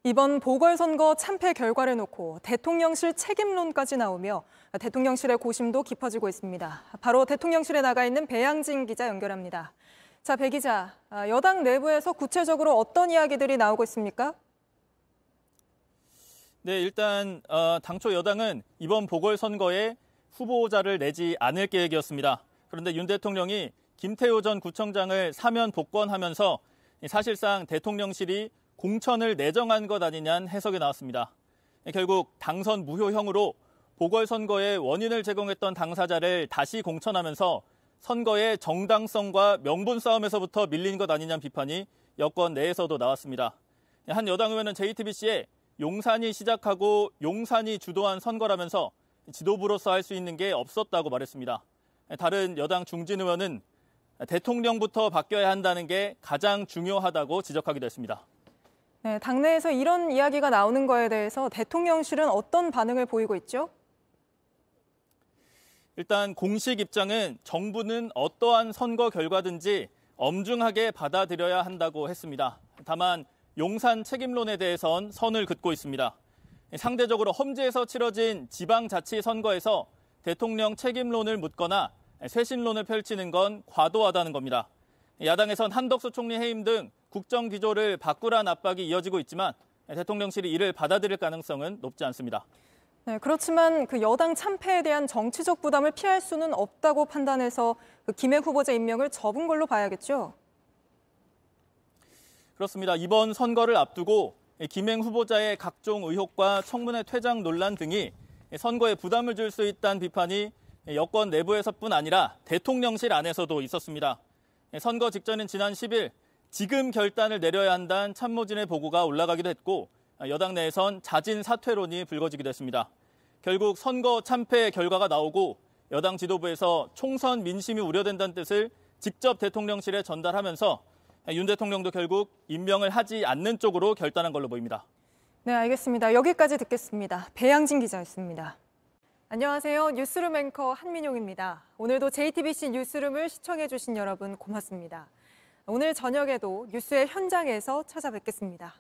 이번 보궐선거 참패 결과를 놓고 대통령실 책임론까지 나오며 대통령실의 고심도 깊어지고 있습니다. 바로 대통령실에 나가 있는 배양진 기자 연결합니다. 자, 배 기자, 여당 내부에서 구체적으로 어떤 이야기들이 나오고 있습니까? 네, 일단 당초 여당은 이번 보궐선거에 후보자를 내지 않을 계획이었습니다. 그런데 윤 대통령이 김태효 전 구청장을 사면 복권하면서 사실상 대통령실이 공천을 내정한 것 아니냐는 해석이 나왔습니다. 결국 당선 무효형으로 보궐선거의 원인을 제공했던 당사자를 다시 공천하면서 선거의 정당성과 명분 싸움에서부터 밀린 것 아니냐는 비판이 여권 내에서도 나왔습니다. 한 여당 의원은 JTBC에 용산이 시작하고 용산이 주도한 선거라면서 지도부로서 할 수 있는 게 없었다고 말했습니다. 다른 여당 중진 의원은 대통령부터 바뀌어야 한다는 게 가장 중요하다고 지적하기도 했습니다. 네, 당내에서 이런 이야기가 나오는 거에 대해서 대통령실은 어떤 반응을 보이고 있죠? 일단 공식 입장은 정부는 어떠한 선거 결과든지 엄중하게 받아들여야 한다고 했습니다. 다만 용산 책임론에 대해선 선을 긋고 있습니다. 상대적으로 험지에서 치러진 지방자치선거에서 대통령 책임론을 묻거나 쇄신론을 펼치는 건 과도하다는 겁니다. 야당에선 한덕수 총리 해임 등 국정 기조를 바꾸라는 압박이 이어지고 있지만 대통령실이 이를 받아들일 가능성은 높지 않습니다. 네, 그렇지만 그 여당 참패에 대한 정치적 부담을 피할 수는 없다고 판단해서 그 김해 후보자 임명을 접은 걸로 봐야겠죠? 그렇습니다. 이번 선거를 앞두고 김행 후보자의 각종 의혹과 청문회 퇴장 논란 등이 선거에 부담을 줄 수 있다는 비판이 여권 내부에서뿐 아니라 대통령실 안에서도 있었습니다. 선거 직전인 지난 10일 지금 결단을 내려야 한다는 참모진의 보고가 올라가기도 했고 여당 내에선 자진 사퇴론이 불거지기도 했습니다. 결국 선거 참패 결과가 나오고 여당 지도부에서 총선 민심이 우려된다는 뜻을 직접 대통령실에 전달하면서 윤 대통령도 결국 임명을 하지 않는 쪽으로 결단한 걸로 보입니다. 네, 알겠습니다. 여기까지 듣겠습니다. 배양진 기자였습니다. 안녕하세요. 뉴스룸 앵커 한민용입니다. 오늘도 JTBC 뉴스룸을 시청해주신 여러분 고맙습니다. 오늘 저녁에도 뉴스의 현장에서 찾아뵙겠습니다.